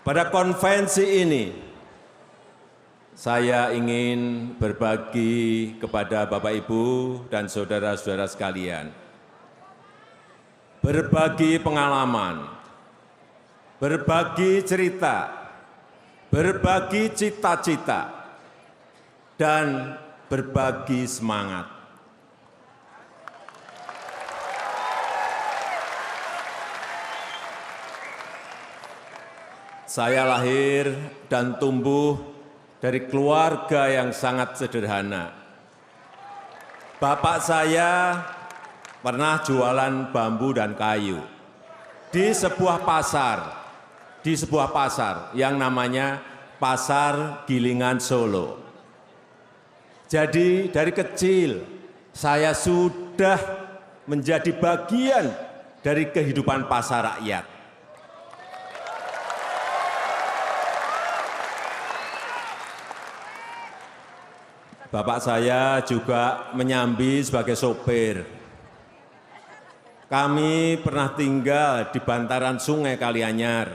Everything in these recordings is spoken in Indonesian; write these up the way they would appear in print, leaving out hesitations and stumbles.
Pada konvensi ini, saya ingin berbagi kepada Bapak Ibu dan saudara-saudara sekalian, berbagi pengalaman, berbagi cerita, berbagi cita-cita, dan berbagi semangat. Saya lahir dan tumbuh dari keluarga yang sangat sederhana. Bapak saya pernah jualan bambu dan kayu di sebuah pasar yang namanya Pasar Gilingan Solo. Jadi dari kecil saya sudah menjadi bagian dari kehidupan pasar rakyat. Bapak saya juga menyambi sebagai sopir. Kami pernah tinggal di bantaran Sungai Kalianyar,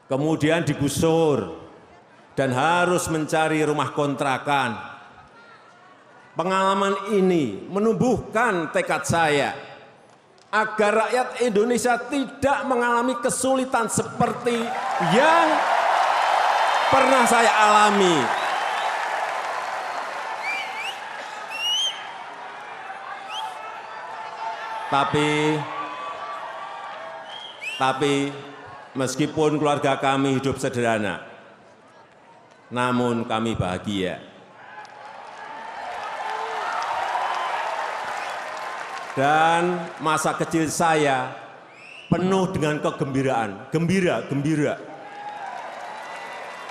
kemudian digusur dan harus mencari rumah kontrakan. Pengalaman ini menumbuhkan tekad saya agar rakyat Indonesia tidak mengalami kesulitan seperti yang pernah saya alami. Tapi meskipun keluarga kami hidup sederhana, namun kami bahagia. Dan masa kecil saya penuh dengan kegembiraan, gembira.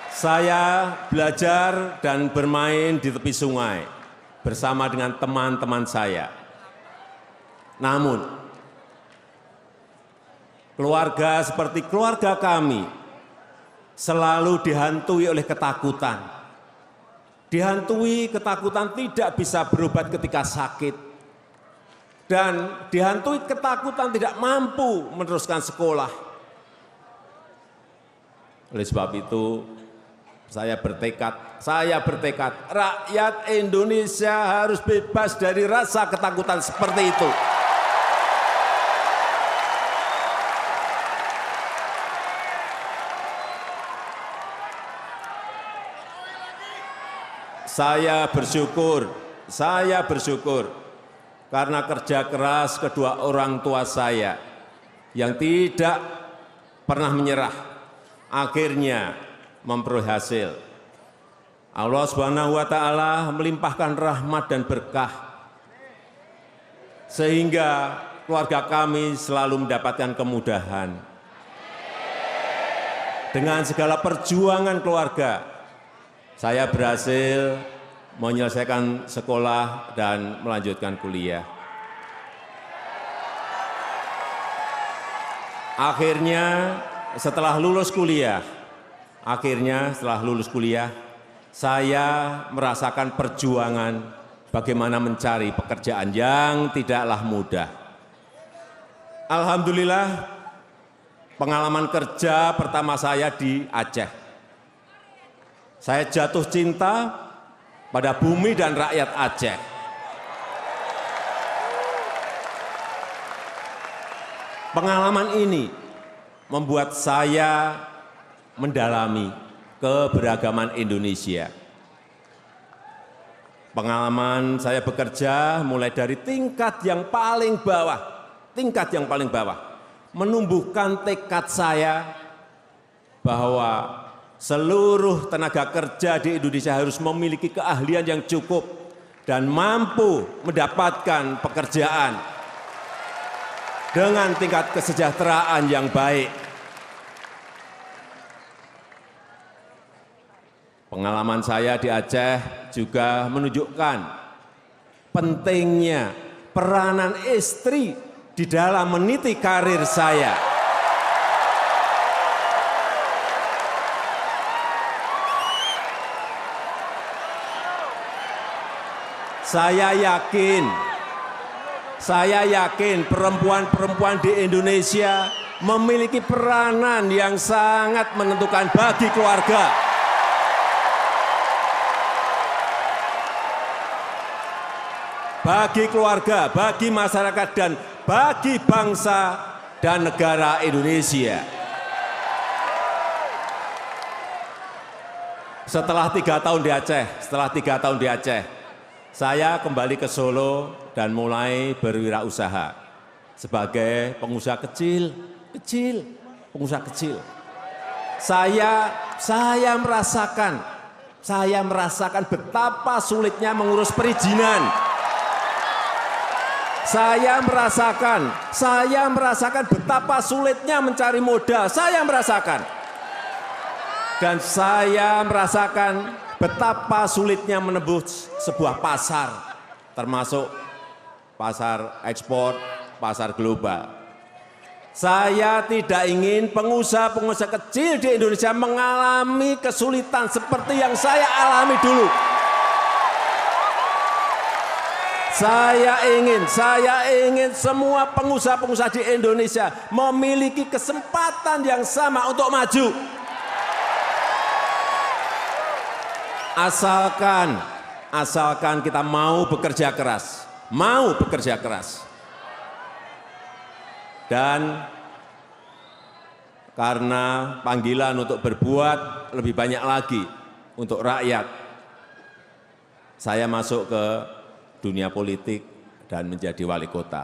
Saya belajar dan bermain di tepi sungai bersama dengan teman-teman saya. Namun, keluarga seperti keluarga kami selalu dihantui oleh ketakutan. Dihantui ketakutan tidak bisa berobat ketika sakit. Dan dihantui ketakutan tidak mampu meneruskan sekolah. Oleh sebab itu, saya bertekad, rakyat Indonesia harus bebas dari rasa ketakutan seperti itu. Saya bersyukur karena kerja keras kedua orang tua saya yang tidak pernah menyerah, akhirnya memperoleh hasil. Allah Subhanahu wa Ta'ala melimpahkan rahmat dan berkah, sehingga keluarga kami selalu mendapatkan kemudahan. Dengan segala perjuangan keluarga, saya berhasil menyelesaikan sekolah dan melanjutkan kuliah. Akhirnya setelah lulus kuliah, saya merasakan perjuangan bagaimana mencari pekerjaan yang tidaklah mudah. Alhamdulillah, pengalaman kerja pertama saya di Aceh. Saya jatuh cinta pada bumi dan rakyat Aceh. Pengalaman ini membuat saya mendalami keberagaman Indonesia. Pengalaman saya bekerja mulai dari tingkat yang paling bawah, menumbuhkan tekad saya bahwa seluruh tenaga kerja di Indonesia harus memiliki keahlian yang cukup dan mampu mendapatkan pekerjaan dengan tingkat kesejahteraan yang baik. Pengalaman saya di Aceh juga menunjukkan pentingnya peranan istri di dalam meniti karir saya. Saya yakin perempuan-perempuan di Indonesia memiliki peranan yang sangat menentukan bagi keluarga. Bagi keluarga, bagi masyarakat, dan bagi bangsa dan negara Indonesia. Setelah 3 tahun di Aceh, saya kembali ke Solo dan mulai berwirausaha sebagai pengusaha kecil. Pengusaha kecil. Saya merasakan betapa sulitnya mengurus perizinan. Saya merasakan betapa sulitnya mencari modal. Dan saya merasakan betapa sulitnya menembus sebuah pasar, termasuk pasar ekspor, pasar global. Saya tidak ingin pengusaha-pengusaha kecil di Indonesia mengalami kesulitan seperti yang saya alami dulu. Saya ingin semua pengusaha-pengusaha di Indonesia memiliki kesempatan yang sama untuk maju. Asalkan kita mau bekerja keras. Dan karena panggilan untuk berbuat lebih banyak lagi untuk rakyat, saya masuk ke dunia politik dan menjadi wali kota.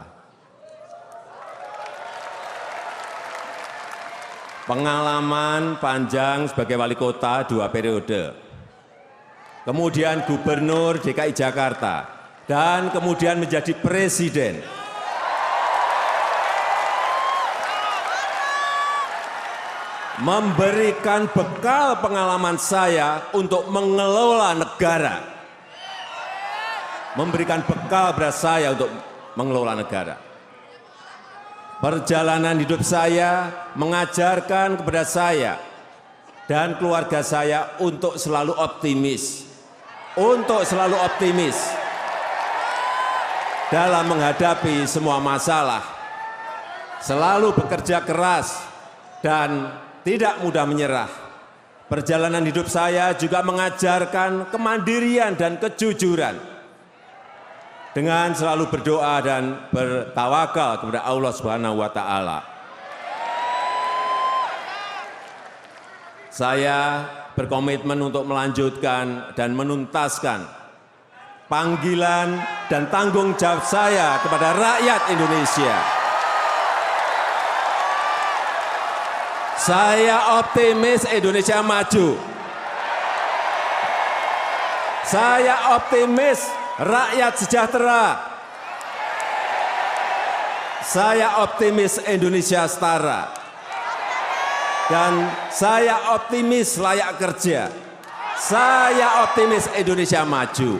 Pengalaman panjang sebagai wali kota 2 periode. Kemudian gubernur DKI Jakarta, dan kemudian menjadi presiden. Memberikan bekal pengalaman saya untuk mengelola negara. Perjalanan hidup saya mengajarkan kepada saya dan keluarga saya untuk selalu optimis. Dalam menghadapi semua masalah, selalu bekerja keras dan tidak mudah menyerah. Perjalanan hidup saya juga mengajarkan kemandirian dan kejujuran dengan selalu berdoa dan bertawakal kepada Allah Subhanahu wa Ta'ala. Saya berkomitmen untuk melanjutkan dan menuntaskan panggilan dan tanggung jawab saya kepada rakyat Indonesia. Saya optimis Indonesia maju. Saya optimis rakyat sejahtera. Saya optimis Indonesia setara. Dan saya optimis layak kerja. Saya optimis Indonesia maju.